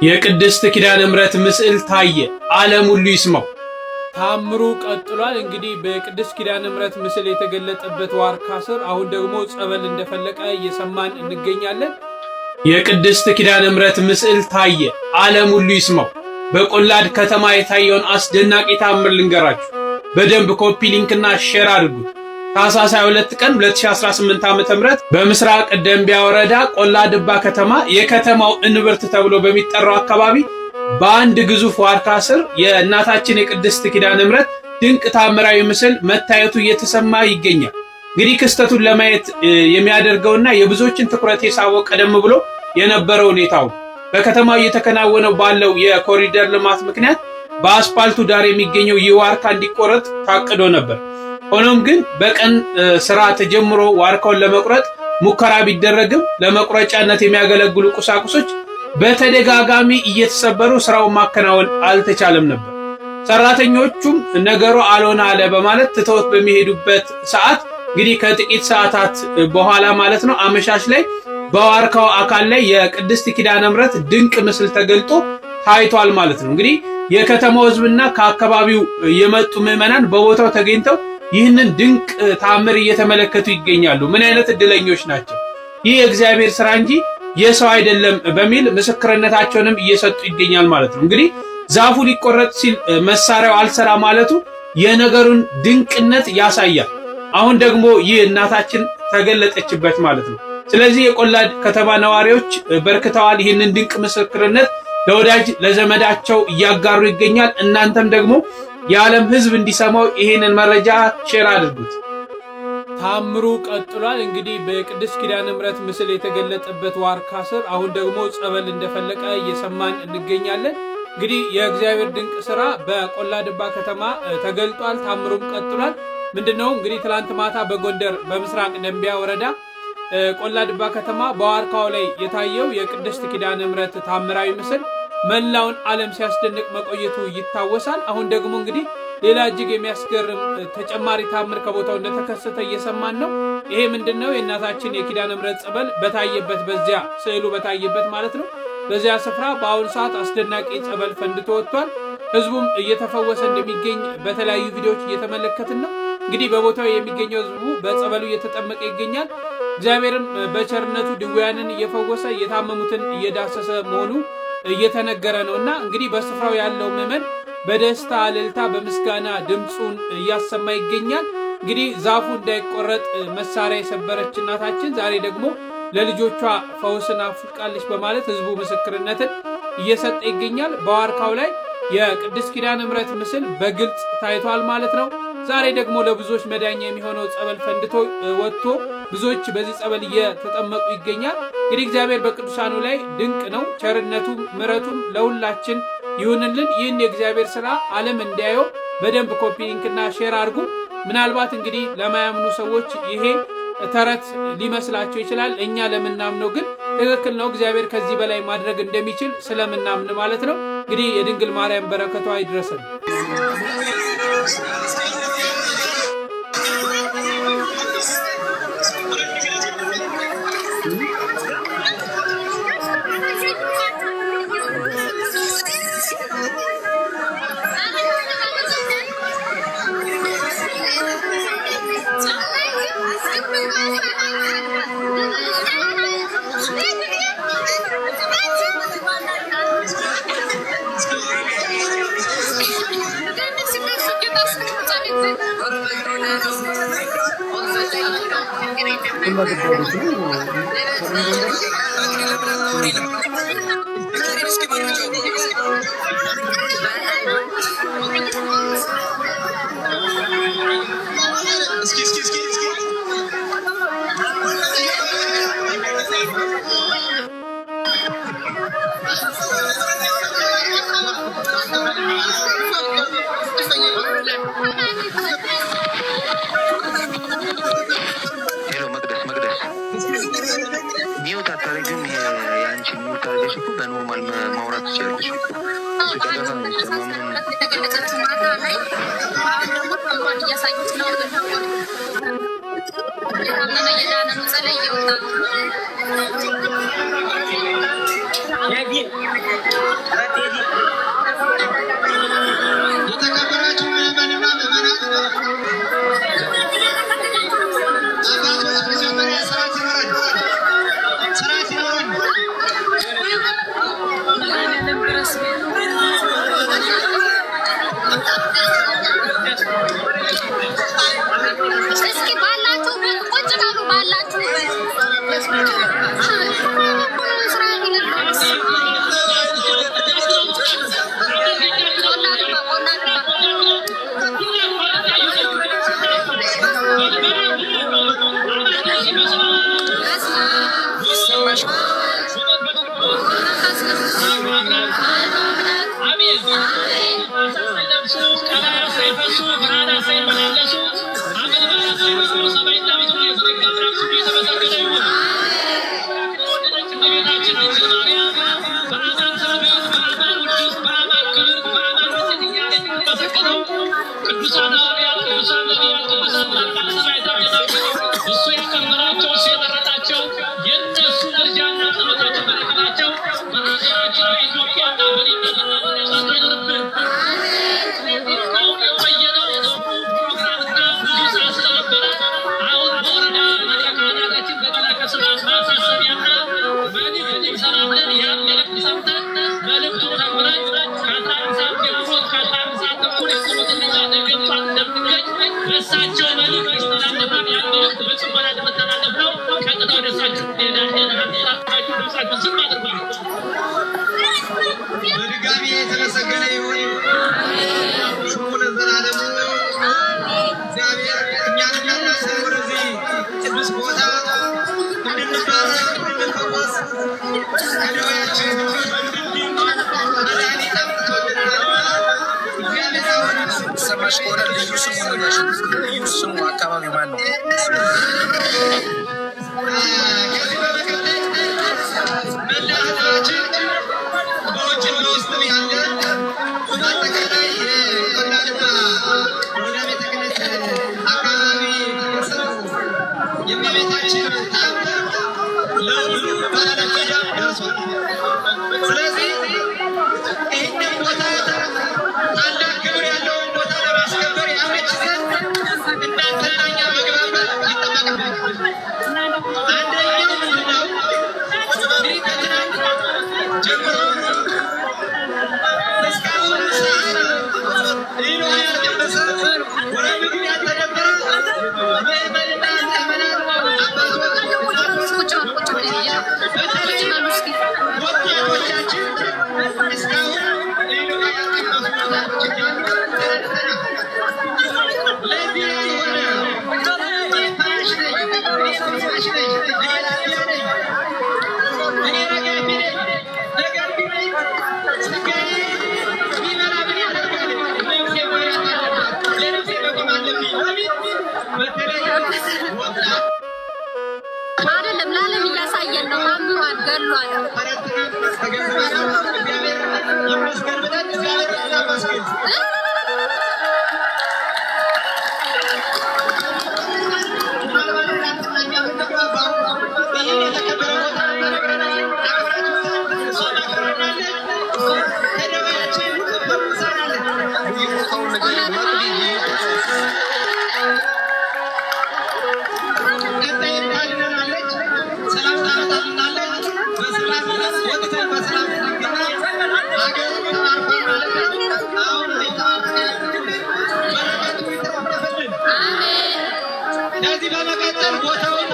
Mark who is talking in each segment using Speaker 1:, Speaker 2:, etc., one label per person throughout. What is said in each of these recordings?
Speaker 1: የቅድስት ኪዳነ ምሕረት ምስል ታየ፣ ዓለም ሁሉ ይስማው። ታምሩ ቀጥሏል። እንግዲህ በቅድስት ኪዳነ ምሕረት ምስል የተገለጠበት ዋርካ ስር አሁን ደግሞ ጸበል እንደፈለቀ እየሰማን እንገኛለን። የቅድስት ኪዳነ ምሕረት ምስል ታየ፣ ዓለም ሁሉ ይስማው። በቆላድ ከተማ የታየውን አስደናቂ ታምር ልንገራችሁ። በደንብ ኮፒ ሊንክና ሼር አድርጉት። ታኅሳስ 22 ቀን 2018 ዓ.ም በምስራቅ ደንቢያ ወረዳ ቆላድባ ከተማ የከተማው እንብርት ተብሎ በሚጠራው አካባቢ በአንድ ግዙፍ ዋርካ ስር የእናታችን የቅድስት ኪዳነ ምሕረት ድንቅ ታምራዊ ምስል መታየቱ እየተሰማ ይገኛል። እንግዲህ ክስተቱን ለማየት የሚያደርገውና የብዙዎችን ትኩረት የሳበው ቀደም ብሎ የነበረው ሁኔታው በከተማው እየተከናወነው ባለው የኮሪደር ልማት ምክንያት በአስፓልቱ ዳር የሚገኘው ይህ ዋርካ እንዲቆረጥ ታቅዶ ነበር። ሆኖም ግን በቀን ስራ ተጀምሮ ዋርካውን ለመቁረጥ ሙከራ ቢደረግም ለመቁረጫነት የሚያገለግሉ ቁሳቁሶች በተደጋጋሚ እየተሰበሩ ስራውን ማከናወን አልተቻለም ነበር። ሰራተኞቹም ነገሩ አልሆነ አለ በማለት ትተውት በሚሄዱበት ሰዓት እንግዲህ ከጥቂት ሰዓታት በኋላ ማለት ነው አመሻሽ ላይ በዋርካው አካል ላይ የቅድስት ኪዳነ ምሕረት ድንቅ ምስል ተገልጦ ታይቷል ማለት ነው። እንግዲህ የከተማው ሕዝብና ከአካባቢው የመጡ ምዕመናን በቦታው ተገኝተው ይህንን ድንቅ ታምር እየተመለከቱ ይገኛሉ። ምን አይነት እድለኞች ናቸው! ይህ የእግዚአብሔር ስራ እንጂ የሰው አይደለም በሚል ምስክርነታቸውንም እየሰጡ ይገኛል ማለት ነው። እንግዲህ ዛፉ ሊቆረጥ ሲል መሳሪያው አልሰራ ማለቱ የነገሩን ድንቅነት ያሳያል። አሁን ደግሞ ይህ እናታችን ተገለጠችበት ማለት ነው። ስለዚህ የቆላድ ከተማ ነዋሪዎች በርክተዋል። ይህንን ድንቅ ምስክርነት ለወዳጅ ለዘመዳቸው እያጋሩ ይገኛል። እናንተም ደግሞ የዓለም ሕዝብ እንዲሰማው ይህንን መረጃ ሼር አድርጉት። ታምሩ ቀጥሏል። እንግዲህ በቅድስት ኪዳነ ምሕረት ምስል የተገለጠበት ዋርካ ስር አሁን ደግሞ ጸበል እንደፈለቀ እየሰማን እንገኛለን። እንግዲህ የእግዚአብሔር ድንቅ ስራ በቆላድባ ከተማ ተገልጧል። ታምሩም ቀጥሏል። ምንድነው እንግዲህ ትላንት ማታ በጎንደር በምስራቅ ደንቢያ ወረዳ ቆላድባ ከተማ በዋርካው ላይ የታየው የቅድስት ኪዳነ ምሕረት ታምራዊ ምስል መላውን ዓለም ሲያስደንቅ መቆየቱ ይታወሳል። አሁን ደግሞ እንግዲህ ሌላ እጅግ የሚያስገርም ተጨማሪ ታምር ከቦታው እንደተከሰተ እየሰማን ነው። ይሄ ምንድነው? የእናታችን የኪዳነ ምሕረት ጸበል በታየበት በዚያ ስዕሉ በታየበት ማለት ነው በዚያ ስፍራ በአሁኑ ሰዓት አስደናቂ ጸበል ፈንድቶ ወጥቷል። ህዝቡም እየተፈወሰ እንደሚገኝ በተለያዩ ቪዲዮዎች እየተመለከትን ነው። እንግዲህ በቦታው የሚገኘው ህዝቡ በጸበሉ እየተጠመቀ ይገኛል። እግዚአብሔርም በቸርነቱ ድውያንን እየፈወሰ የታመሙትን እየዳሰሰ መሆኑ እየተነገረ ነውና እንግዲህ በስፍራው ያለው ምዕመን በደስታ እልልታ በምስጋና ድምፁን እያሰማ ይገኛል። እንግዲህ ዛፉ እንዳይቆረጥ መሳሪያ የሰበረች እናታችን ዛሬ ደግሞ ለልጆቿ ፈውስን አፍቃለች በማለት ህዝቡ ምስክርነትን እየሰጠ ይገኛል። በዋርካው ላይ የቅድስት ኪዳነ ምሕረት ምስል በግልጽ ታይቷል ማለት ነው። ዛሬ ደግሞ ለብዙዎች መዳኛ የሚሆነው ጸበል ፈንድቶ ወጥቶ ብዙዎች በዚህ ጸበል እየተጠመቁ ይገኛል። እንግዲህ እግዚአብሔር በቅዱሳኑ ላይ ድንቅ ነው። ቸርነቱም ምሕረቱም ለሁላችን ይሁንልን። ይህን የእግዚአብሔር ስራ ዓለም እንዲያየው በደንብ ኮፒ ሊንክና ሼር አድርጉ። ምናልባት እንግዲህ ለማያምኑ ሰዎች ይሄ ተረት ሊመስላቸው ይችላል። እኛ ለምናምነው ግን ትክክል ነው። እግዚአብሔር ከዚህ በላይ ማድረግ እንደሚችል ስለምናምን ማለት ነው። እንግዲህ የድንግል ማርያም በረከቷ ይድረሰን።
Speaker 2: በኖርማል ማውራት ትችላለች።
Speaker 3: የተከበራችሁ ምዕመናንና ምዕመናት አባቶች መጀመሪያ ስርዓት ይኖረን
Speaker 4: እስኪ ባላችሁ ቁጭ በሉ ባላችሁ በድጋሚ የተመሰገነ ይሁን ስሙ ለዘላለሙ። እግዚአብሔር እኛንና እናንተን ወደዚህ ቅዱስ ቦታ እንድንባረክ እንድንፈወስ ከደዌያችን መድኃኒት አምጥቶልናልና እግዚአብሔር አሁን
Speaker 2: ሰማሽ ከሆነ ልዩ ስሙ ንገሽ። ልዩ ስሙ አካባቢ ማን ነው?
Speaker 3: ከዚህ በመቀጠል መላ ህዝባችን በውጭም በውስጥም ያለ በአጠቃላይ ቆላድባ ወደ ቤተ ክህነት አካባቢ የተከሰተው የእመቤታችን ተአምር ለሁሉ በዓለም ሚዲያ ደርሷል። ስለዚህ ይህንን ቦታ ታላቅ ክብር ያለውን ቦታ ለማስከበር ያመች ዘንድ እናንተና እኛ መግባባት ይጠበቅብናል። አንደኛው ምንድን ነው? እንግዲህ ከትናንት ጀምሮ እስካሁን ሰዓት ይህ ያልደረሰ ወደ ምግብ ያልተደበረ ምዕመንና ምዕመናት አባቶች በተለይ ወጣቶቻችን እስካሁን ይህ ያልቀመሱ ወጣቶች ተረድተናል። ለዚህ ያልሆነ ፋሽ ነኝ ፋሽ ነኝ ላፊያ ነኝ እኔ ረጋፊ ነኝ ነጋፊ ነኝ ስጋዬ ቢበላ ምን ያደርጋል ነፍሴ መብላት አለባት ለነፍሴ መቆም አለብኝ በሚል በተለይ ወጣት
Speaker 4: አይደለም ለዓለም እያሳየን ነው። አምሯል፣ ገድሏል።
Speaker 3: ተረድተናል፣ ተገንዝበናል። እግዚአብሔር ይመስገን ብለን እግዚአብሔር እናመስግን። ምናልባት ትናንትና እኛ ብንግባባው ይህን የተከበረ ቦታ ተነግረናል፣ አክብራችሁታል፣ እሷን አክብረናለች፣ ከደዌያችን ፈውሳናለች። ቀጣይ ታድነናለች፣ ሰላም ታመጣልናለች። በሰላም ወጥተን በሰላም እንድንገባ ሀገሩ ተባርኳል ማለት ነው። አሁን በረከቱ ይተረፈረፍልን። ከዚህ በመቀጠል ቦታውን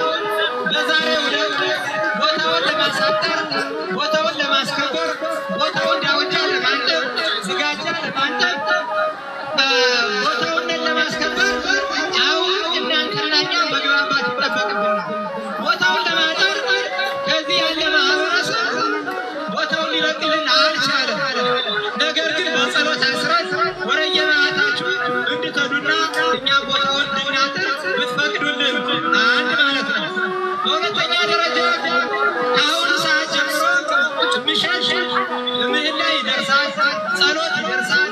Speaker 3: በዛሬው ዕለት ቦታውን ለማሳጠር ቦታውን ለማስከበር ቦታውን ዳውጃ ለማንጠብ ስጋጃ ለማንጠብ ቦታውን ለማስከበር አሁን እናንተና እኛ መግባባት ይጠበቅብናል። ቦታውን ለማጠር ከዚህ ያለ ማህበረሰብ ቦታውን ሊለቅልን አልቻለም። ነገር ግን በጸሎት አስረት ወደየማታችሁ እንድትሄዱና እኛ ቦታውን እንድናጠር ብትፈቅዱልን አንድ ማለት ነው። በሁለተኛ ደረጃ ከአሁኑ ሰዓት ጀምሮ ምሸት ምህላ ይደርሳል፣ ጸሎት ይደርሳል።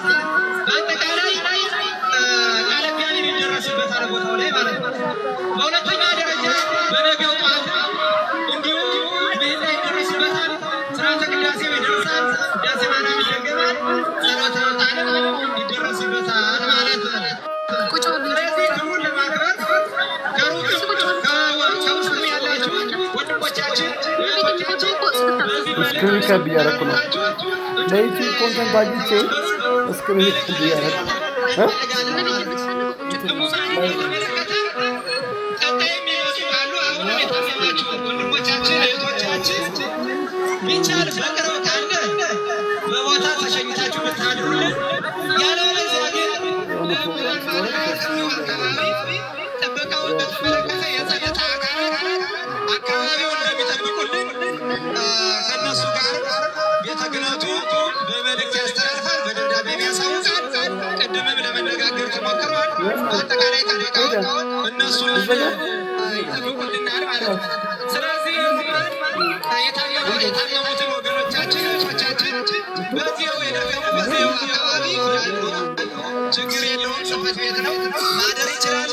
Speaker 3: በአጠቃላይ ቃለ እግዚአብሔር ይደረስበታል ቦታው ላይ ማለት ነው። በሁለተኛ ደረጃ በነገው ጠዋት እንዲሁ ምህላ ይደረስበታል፣ ስርዓተ ቅዳሴ ውዳሴ ማርያም ይደገማል፣ ጸሎተ ዕጣንም ይደረስበታል ማለት ነው። ስለዚህ ክብሩን ለማክበር ከሩቅም ከውስጥም ያላችሁ ወንድሞቻችን እህቶቻችን
Speaker 5: ስክሪን ከብ እያደረኩ ነው። ለዩቲዩብ ኮንተንት አግኝቼ ስክሪን ከብ እያደረኩ
Speaker 3: ቢቻል በቅርብ ካለ በቦታ ተሸኝታችሁ ብታድሩልን፣ ያለበለዚያ ግን ጥበቃውን በተመለከተ የጸጥታ አካላት አካባቢውን እንደሚጠብቁልን ከእነሱ ጋር ቤተ ክህነቱ በመልእክት ያስተላልፋል፣ በደብዳቤ ያሳውቃል። ቅድምም ለመነጋገር ተሞክሯል። በአጠቃላይ ካለቃውን እነሱ ይጠብቁልናል ማለት ነው። ስለዚህ የታመሙትን ወገኖቻችን እህቶቻችን በዚያው የደገሙ በዚያው አካባቢ ያሉ ችግር የለውም፣ ጽሕፈት ቤት ነው ማደር ይችላል።